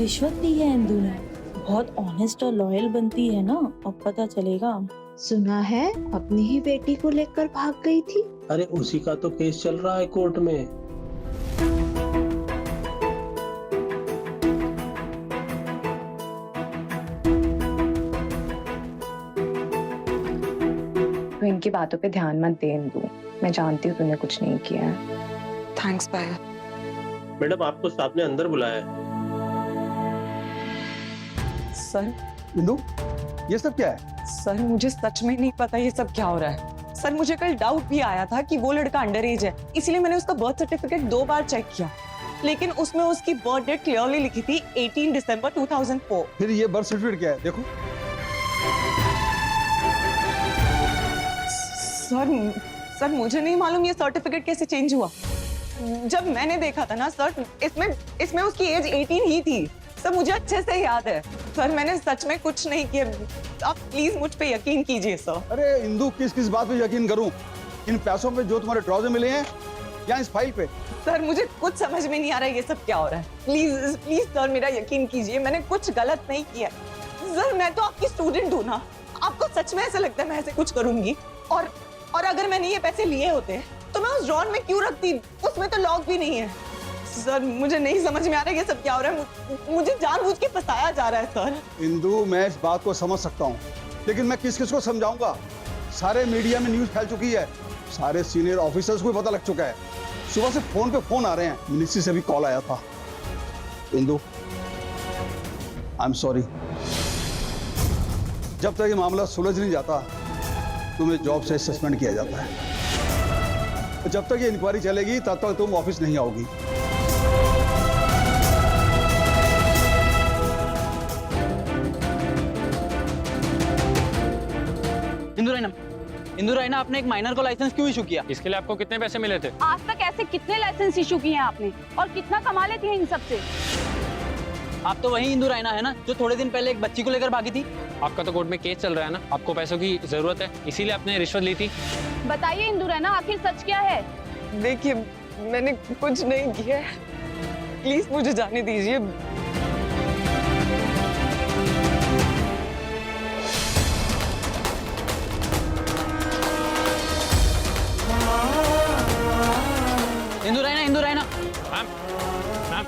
रिश्वत दी है इंदु ने। बहुत ऑनेस्ट और लॉयल बनती है ना, अब पता चलेगा। सुना है अपनी ही बेटी को लेकर भाग गई थी। अरे उसी का तो केस चल रहा है कोर्ट में। तो इनकी बातों पे ध्यान मत दे इंदु, मैं जानती हूँ तूने कुछ नहीं किया है। थैंक्स पायल। मैडम आपको साहब ने अंदर बुलाया है। सर इंदु, ये सब क्या है? सर मुझे सच में नहीं पता ये सब क्या हो रहा है। सर मुझे कल डाउट भी आया था कि वो लड़का अंडर एज है, इसलिए मैंने उसका बर्थ सर्टिफिकेट 2 बार चेक किया, लेकिन उसमें उसकी बर्थ डेट क्लियरली लिखी थी 18 दिसंबर 2004। फिर ये बर्थ सर्टिफिकेट क्या है? देखो। सर मुझे नहीं मालूम ये सर्टिफिकेट कैसे चेंज हुआ। जब मैंने देखा था ना सर, इसमें उसकी एज 18 ही थी। सर मुझे अच्छे से याद है। सर मैंने सच में कुछ नहीं किया, आप प्लीज मुझ पे यकीन कीजिए सर। अरे इंदु, किस किस बात पे यकीन करूं? इन पैसों पे जो तुम्हारे ट्राउजर मिले हैं या इस फाइल पे? सर मुझे कुछ समझ में नहीं आ रहा है ये सब क्या हो रहा है। प्लीज प्लीज सर मेरा यकीन कीजिए, मैंने कुछ गलत नहीं किया। सर मैं तो आपकी स्टूडेंट हूँ ना, आपको सच में ऐसा लगता है मैं ऐसे कुछ करूंगी? और अगर मैंने ये पैसे लिए होते तो मैं उस ड्रॉर में क्यों रखती? उसमें तो लॉक भी नहीं है। सर मुझे नहीं समझ में आ रहा है ये सब क्या हो रहा है। मुझे जानबूझ के फंसाया जा रहा है सर। इंदु, मैं इस बात को समझ सकता हूँ, लेकिन मैं किस किस को समझाऊंगा? सारे मीडिया में न्यूज फैल चुकी है, सारे सीनियर ऑफिसर्स को पता लग चुका है। सुबह से फोन पे फोन आ रहे हैं, मिनिस्ट्री से भी कॉल आया था। Indu, I am sorry. जब तक ये मामला सुलझ नहीं जाता तुम्हें जॉब से सस्पेंड किया जाता है। जब तक ये इंक्वायरी चलेगी तब तक तुम ऑफिस नहीं आओगी। इंदु रायना, आपने एक माइनर को लाइसेंस क्यों इशू किया? इसके लिए आपको कितने पैसे मिले थे? आज तक ऐसे कितने लाइसेंस इशू किए हैं आपने और कितना कमा लेती हैं इन सब से? आप तो वही इंदु रायना है ना जो थोड़े दिन पहले एक बच्ची को लेकर भागी थी? आपका तो कोर्ट में केस चल रहा है ना, आपको पैसों की जरूरत है, इसीलिए आपने रिश्वत ली थी। बताइए इंदु रैना, आखिर सच क्या है? देखिए मैंने कुछ नहीं किया है, प्लीज मुझे जाने दीजिए। इंदु रायना। मैम, मैम,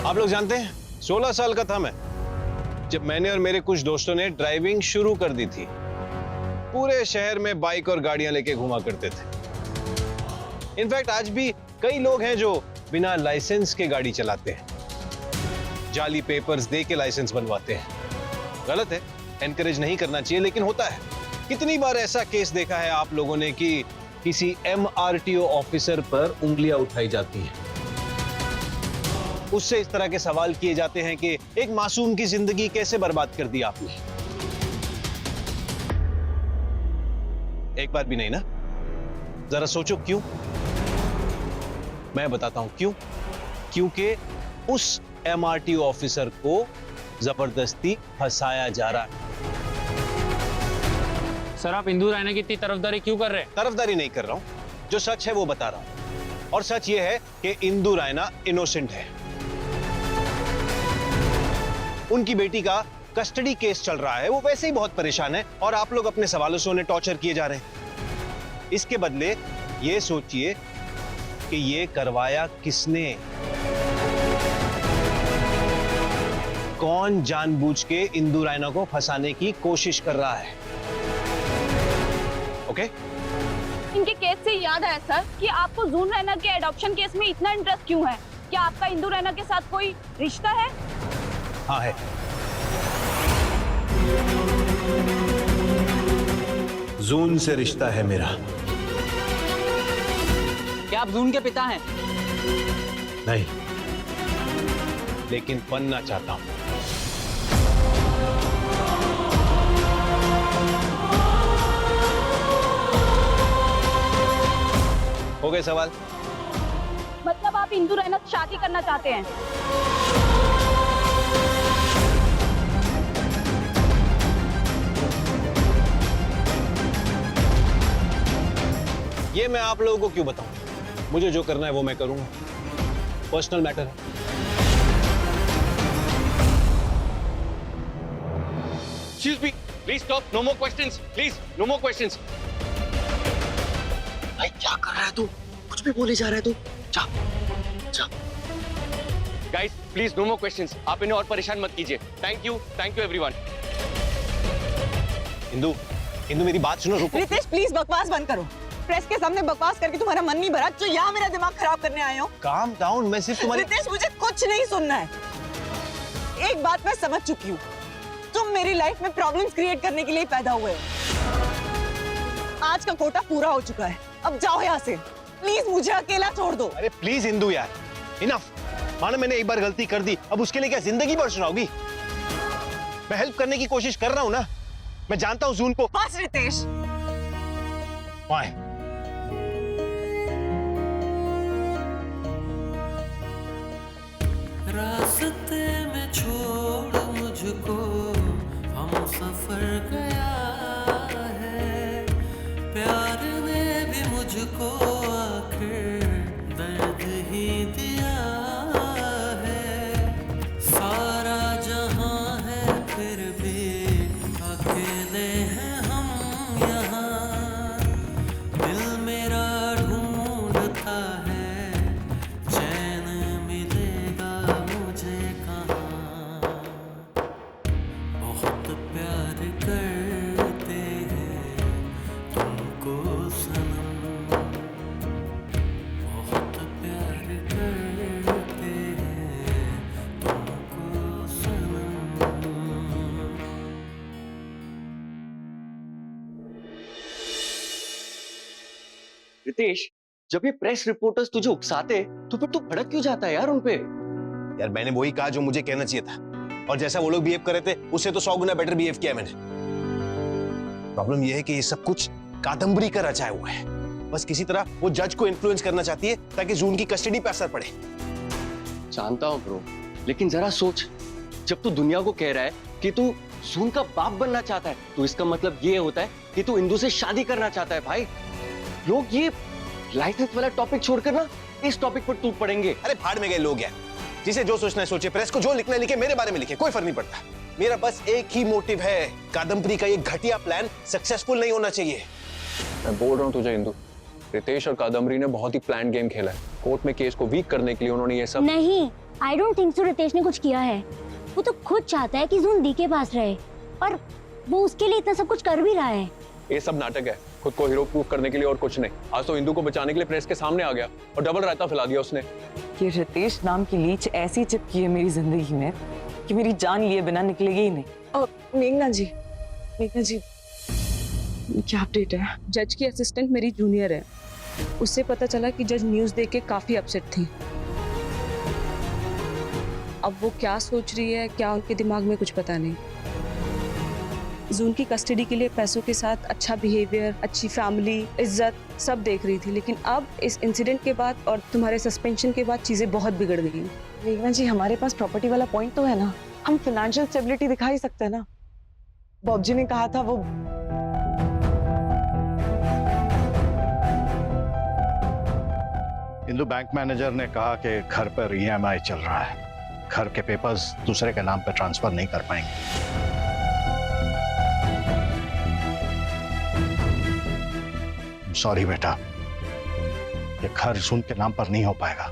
आप लोग जानते हैं 16 साल का था मैं जब मैंने और मेरे कुछ दोस्तों ने ड्राइविंग शुरू कर दी थी। पूरे शहर में बाइक और गाड़ियां लेके घुमा करते थे। इनफैक्ट आज भी कई लोग हैं जो बिना लाइसेंस के गाड़ी चलाते हैं, जाली पेपर्स दे के लाइसेंस बनवाते हैं। गलत है, एनकरेज नहीं करना चाहिए, लेकिन होता है। कितनी बार ऐसा केस देखा है आप लोगों ने कि किसी MRTO ऑफिसर पर उंगलियां उठाई जाती हैं, उससे इस तरह के सवाल किए जाते हैं कि एक मासूम की जिंदगी कैसे बर्बाद कर दी आपने। एक बार भी नहीं ना? जरा सोचो क्यों। मैं बताता हूं क्यों। क्योंकि उस MRTO ऑफिसर को जबरदस्ती फंसाया जा रहा है। सर आप इंदु रायना की इतनी तरफदारी क्यों कर रहे हैं? तरफदारी नहीं कर रहा हूं, जो सच है वो बता रहा हूं। और सच ये है कि इंदु रायना इनोसेंट है। उनकी बेटी का कस्टडी केस चल रहा है, वो वैसे ही बहुत परेशान है और आप लोग अपने सवालों से उन्हें टॉर्चर किए जा रहे हैं। इसके बदले ये सोचिए कि ये करवाया किसने, कौन जानबूझ के इंदु रायना को फंसाने की कोशिश कर रहा है। ओके? इनके केस से याद आया सर कि आपको जून रैना के एडॉप्शन केस में इतना इंटरेस्ट क्यों है? क्या आपका इंदु रैना के साथ कोई रिश्ता है? हाँ है। जून से रिश्ता है मेरा। क्या आप जून के पिता हैं? नहीं, लेकिन बनना चाहता हूं। हो गए सवाल? मतलब आप इंदु रैना से शादी करना चाहते हैं? ये मैं आप लोगों को क्यों बताऊं? मुझे जो करना है वो मैं करूंगा। पर्सनल मैटर है। Excuse me, please stop. No more questions. Please, no more questions. भाई क्या कर रहा है तू? कुछ भी बोले जा रहा है तू। जा, जा। Guys, please, no more questions. आप इन्हें और परेशान मत कीजिए. Thank you everyone. Indu, Indu मेरी बात सुनो, रुको। रितेश प्लीज बकवास बंद करो। प्रेस के सामने बकवास करके तुम्हारा मन नहीं भरा जो यहाँ मेरा दिमाग खराब करने आए हो? काम डाउन, मैं सिर्फ तुम्हारी। रितेश मुझे कुछ नहीं सुनना है। एक बात मैं समझ चुकी हूँ, तुम मेरी लाइफ में प्रॉब्लम्स क्रिएट करने के लिए पैदा हुए हो। आज का कोटा पूरा हो चुका है, अब जाओ यहाँ से। प्लीज मुझे अकेला छोड़ दो। अरे प्लीज इंदु यार, इनफ। मानो मैंने एक बार गलती कर दी, अब उसके लिए क्या जिंदगी भर सुनाओगी? मैं हेल्प करने की कोशिश कर रहा हूँ ना। मैं जानता हूँ जून को। बस रितेश। Why? रास्ते में छोड़ मुझको हम सफर गया है, प्यार ने भी मुझको आखिर दर्द ही दिया है। सारा जहां है फिर भी अकेले हैं हम यहाँ, दिल मेरा ढूंढता है चैन मिलेगा मुझे कहाँ। बहुत प्यार करते हैं तुमको सनम, बहुत प्यार करते हैं तुमको सनम। रितेश, जब ये प्रेस रिपोर्टर्स तुझे उकसाते तो फिर तू भड़क क्यों जाता है यार उन पे? यार मैंने वही कहा जो मुझे कहना चाहिए था, और जैसा वो लोग बिहेव कर रहे थे उससे तो 100 गुना बेटर बिहेव किया मैंने। प्रॉब्लम ये है कि ये सब कुछ कादम्बरी का रचाया हुआ है। बस किसी तरह वो जज को इन्फ्लुएंस करना चाहती है ताकि जून की कस्टडी पे असर पड़े। जानता हूँ ब्रो, लेकिन जरा सोच, जब तू दुनिया को कह रहा है कि तू जून का बाप बनना चाहता है, तो इसका मतलब ये होता है कि तू इंदु से शादी करना चाहता है। भाई लोग ये लाइसेंस वाला टॉपिक छोड़कर ना इस टॉपिक पर टूट पड़ेंगे। अरे भाड़ में गए लोग यार, जिसे जो सोचना है सोचे, प्रेस को जो लिखना है लिखे, मेरे बारे में लिखे, कोई फर्क नहीं पड़ता। मेरा बस एक ही मोटिव है, कादम्बरी का ये घटिया प्लान सक्सेसफुल नहीं होना चाहिए। मैं बोल रहा हूँ तुझे इंदु, रितेश और कादम्बरी ने बहुत ही प्लान गेम खेला है। कोर्ट में केस को वीक करने के लिए उन्होंने ये सब। नहीं, I don't think so Ritesh ने कुछ किया है। वो तो खुद चाहता है कि जून दी के पास रहे, और वो उसके लिए इतना सब कुछ कर भी रहा है। ये सब नाटक है, खुद को हीरो प्रूफ करने के लिए और कुछ नहीं। आज तो इंदु को बचाने के लिए प्रेस के सामने आ गया और डबल रायता फैला दिया उसने। ये रितेश नाम की लीच ऐसी चिपकी है मेरी जिंदगी में कि मेरी जान लिए बिना निकलेगी ही नहीं। और मेघना जी, क्या अपडेट है? जज की असिस्टेंट मेरी जूनियर है, उससे पता चला कि जज न्यूज़ देख के काफी अपसेट थी। अब वो क्या सोच रही है, क्या उनके दिमाग में, कुछ पता नहीं। जून की कस्टडी के लिए पैसों के साथ अच्छा बिहेवियर, अच्छी फैमिली, इज्जत सब देख रही थी, लेकिन अब इस इंसिडेंट के बाद और तुम्हारे सस्पेंशन के बाद चीजें बहुत बिगड़ गई। मेघना जी, हमारे पास प्रॉपर्टी वाला पॉइंट तो है ना, हम फाइनेंशियल स्टेबिलिटी दिखा ही सकते हैं ना। बॉब जी ने कहा था वो इंदु बैंक मैनेजर ने कहा कि घर पर EMI चल रहा है, घर के पेपर्स दूसरे के नाम पर ट्रांसफर नहीं कर पाएंगे। सॉरी बेटा, ये घर जून के नाम पर नहीं हो पाएगा।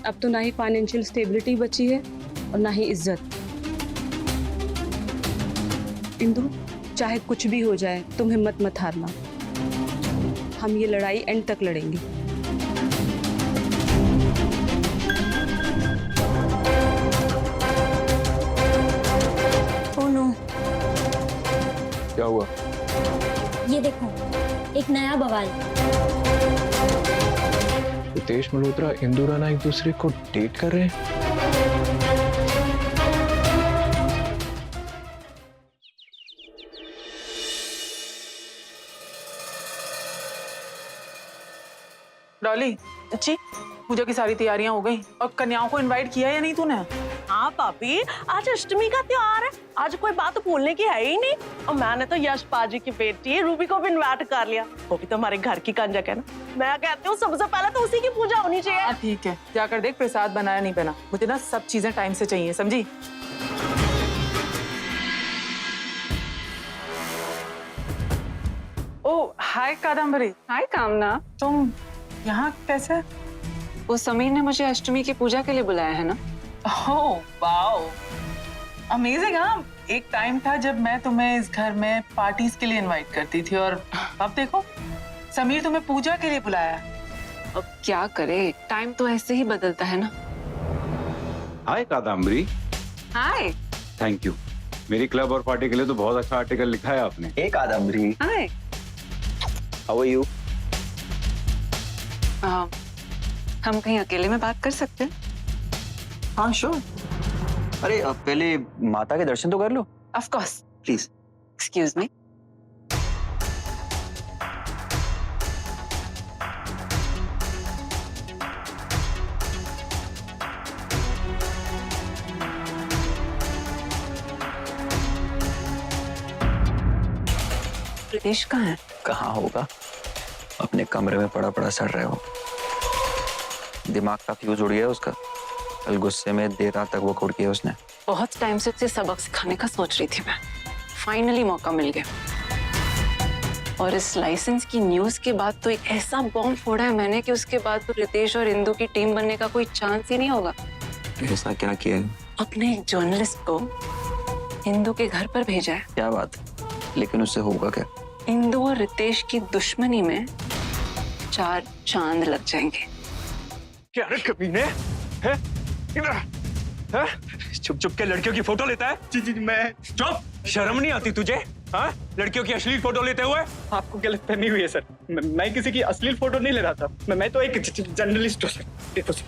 अब तो ना ही फाइनेंशियल स्टेबिलिटी बची है और ना ही इज्जत। इंदु, चाहे कुछ भी हो जाए तुम हिम्मत मत हारना। हम ये लड़ाई एंड तक लड़ेंगे। ओह नो, क्या हुआ? ये देखो, एक नया बवाल। रितेश मल्होत्रा, इंदु रैना एक दूसरे को डेट कर रहे हैं। डॉली जी पूजा की सारी तैयारियां हो गई और कन्याओं को इनवाइट किया या नहीं तूने? हाँ पापी, आज अष्टमी का त्योहार है, आज कोई बात बोलने की है ही नहीं। और मैंने तो यश पाजी की बेटी रूबी को भी इनवाइट कर लिया, वो भी तो हमारे घर की कंजक है ना। मैं कहती हूँ सबसे पहले तो उसी की पूजा होनी चाहिए। ठीक है, जाकर देख प्रसाद बनाया नहीं बना, मुझे ना सब चीजें टाइम से चाहिए, समझी? ओ हाय कादम्बरी। हाय कामना, तुम यहाँ कैसे? वो समीर ने मुझे अष्टमी की पूजा के लिए बुलाया है ना। Oh wow, amazing. हाँ, एक टाइम था जब मैं तुम्हें इस घर में पार्टीज के लिए इनवाइट करती थी और अब देखो समीर तुम्हें पूजा के लिए बुलाया। अब क्या करे, टाइम तो ऐसे ही बदलता है ना। Hi Kadambari. Hi. Thank you, मेरी क्लब और पार्टी के लिए तो बहुत अच्छा आर्टिकल लिखा है आपने। Hey Kadambari. Hi. How are you? हम कहीं अकेले में बात कर सकते हैं? हाँ श्योर। अरे अब पहले माता के दर्शन तो कर लो। Of course. Please. Excuse me. Ritesh कहाँ है? कहाँ होगा, अपने कमरे में पड़ा पड़ा सड़ रहे हो। दिमाग का फ्यूज उड़ गया उसका, कल गुस्से में देर रात तक वो किया उसने। बहुत टाइम से उसे सबक सिखाने का सोच रही थी मैं, फाइनली मौका मिल गया। और इस लाइसेंस की न्यूज के बाद तो एक ऐसा बॉम्ब फोड़ा है मैंने कि उसके बाद तो रितेश और इंदु की टीम बनने का कोई चांस ही नहीं होगा। ऐसा क्या किया है? अपने एक जर्नलिस्ट को इंदु के घर पर भेजा है। क्या बात, लेकिन उससे होगा क्या? इंदु और रितेश की दुश्मनी में 4 चांद लग जाएंगे। क्या रे कमीने? हैं? हैं? चुप चुप के लड़कियों की फोटो लेता है? जी मैं। चुप, शर्म नहीं आती तुझे? हाँ, लड़कियों की अश्लील फोटो लेते हुए? आपको गलतफहमी हुई है सर, मैं किसी की अश्लील फोटो नहीं ले रहा था, मैं तो एक जर्नलिस्ट हूँ सर। देखो सर।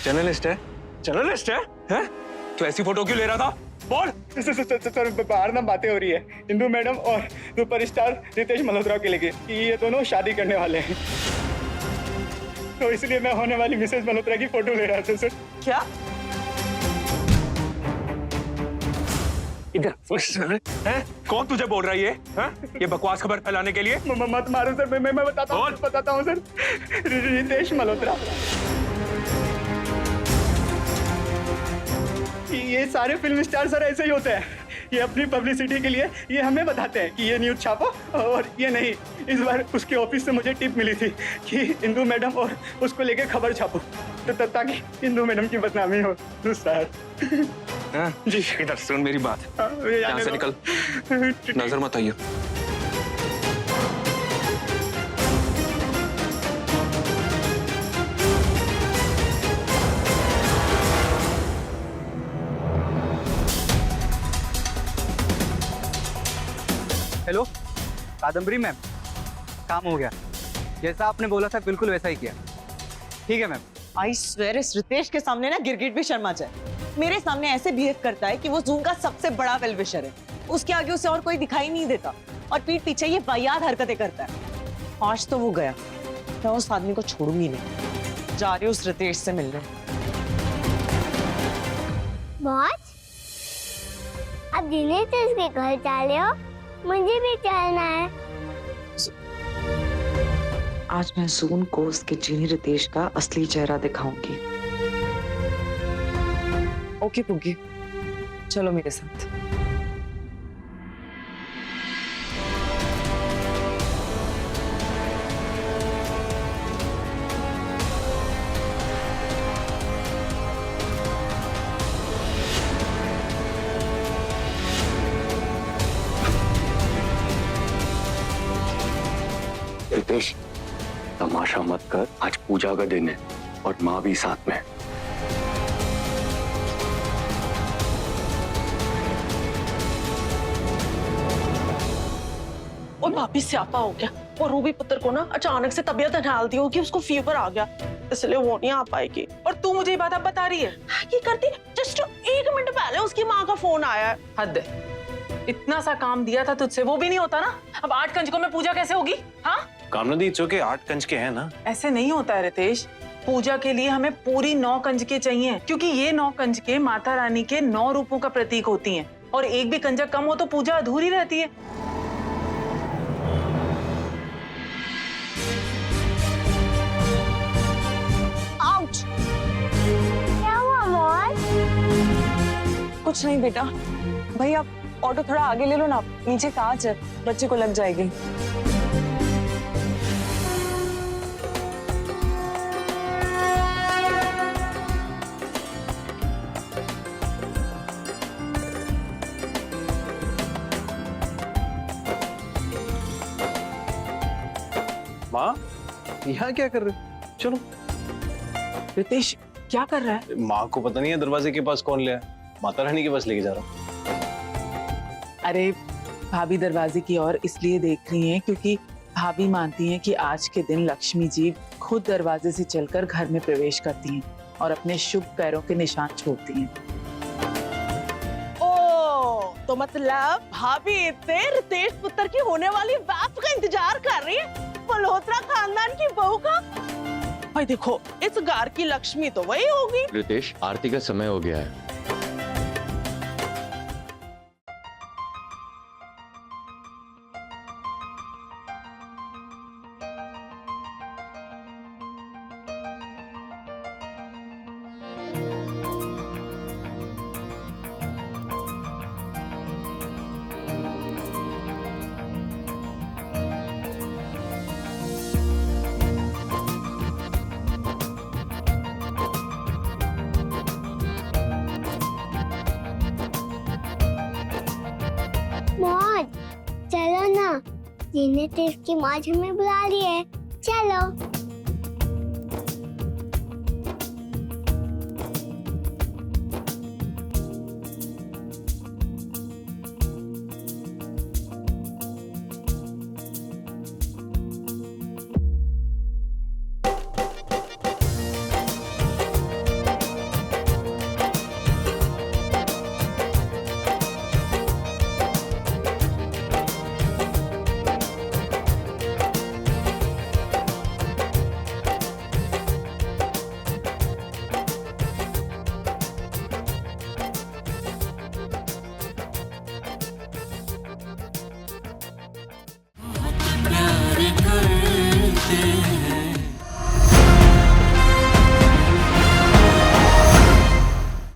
जर्नलिस्ट है? जर्नलिस्ट है? हैं? तो ऐसी फोटो क्यों ले रहा था? बोल। सर बाहर ना बातें हो रही है इंदु मैडम और सुपरस्टार रितेश मल्होत्रा के लेके कि ये दोनों शादी करने वाले हैं, तो इसलिए मैं होने वाली मिसेस मल्होत्रा की फोटो ले रहा था सर। क्या? इधर हैं? कौन तुझे बोल रहा है ये बकवास खबर फैलाने के लिए? मत मारो सर, मैं बताता हूँ सर। रितेश मल्होत्रा, ये सारे फिल्म स्टार सर ऐसे ही होते हैं, ये अपनी पब्लिसिटी के लिए ये हमें बताते हैं कि ये न्यूज छापो, और ये नहीं, इस बार उसके ऑफिस से मुझे टिप मिली थी कि इंदु मैडम और उसको लेके खबर छापो, तो ताकि इंदु मैडम की बदनामी हो सर। जी इधर सुन मेरी बात, यहाँ से निकल, नजर मत आइए। हेलो कादम्बरी मैम, काम हो गया, जैसा आपने बोला था बिल्कुल वैसा ही किया। ठीक है मैम। आई स्वेयर इस रितेश के सामने ना गिरगिट भी शर्मा जाए। मेरे सामने ऐसे बिहेव करता है कि वो जून का सबसे बड़ा वेल विशर है, उसके आगे उसे और कोई दिखाई नहीं देता, और पीठ पीछे ये वाहियात हरकतें करता है। आज तो वो गया, मैं उस आदमी को छोड़ूंगी नहीं, जा रही हूँ उस रितेश से मिलने। बॉस, अब दिनेश के घर चले हो, मुझे भी चलना है। आज मैं जून को उसके चीनी रितेश का असली चेहरा दिखाऊंगी। ओके पुगी, चलो मेरे साथ। रितेश, तमाशा मत कर, आज पूजा का दिन है और माँ भी साथ में। और भाभी स्यापा हो गया। और रूबी पुत्र को ना अचानक से तबीयत ढाल दी होगी, उसको फीवर आ गया, इसलिए वो नहीं आ पाएगी। और तू मुझे ये बात अब बता रही है? ये करती जस्ट 1 मिनट पहले उसकी माँ का फोन आया है। हद है, इतना सा काम दिया था तुझसे, वो भी नहीं होता ना। अब 8 कंजकों में पूजा कैसे होगी? हाँ, कामना दी, चौके 8 कंज के हैं ना। ऐसे नहीं होता है रितेश। पूजा के लिए हमें पूरी 9 कंजकें चाहिए, क्योंकि ये 9 कंजकें माता रानी के 9 रूपों का प्रतीक होती हैं। और एक भी कंजक कम हो तो पूजा अधूरी रहती है। क्या हुआ मौज? कुछ नहीं बेटा, भाई आप ऑटो थोड़ा आगे ले लो ना, नीचे कांच है, बच्चे को लग जाएगी। माँ, यहाँ क्या कर रहे हो? चलो। रितेश क्या कर रहा है? माँ को पता नहीं है दरवाजे के पास कौन ले आया, माता रानी के पास लेके जा रहा हूँ। अरे भाभी दरवाजे की ओर इसलिए देख रही हैं क्योंकि भाभी मानती हैं कि आज के दिन लक्ष्मी जी खुद दरवाजे से चलकर घर में प्रवेश करती हैं और अपने शुभ पैरों के निशान छोड़ती हैं। ओ, तो मतलब भाभी इतने रितेश पुत्र की होने वाली वाफ का इंतजार कर रही है, मल्होत्रा खानदान की बहू का। भाई देखो, इस घर की लक्ष्मी तो वही होगी। रितेश, आरती का समय हो गया है। मौज, चलो ना, जीने तो इसकी मौज हमें बुला रही है, चलो।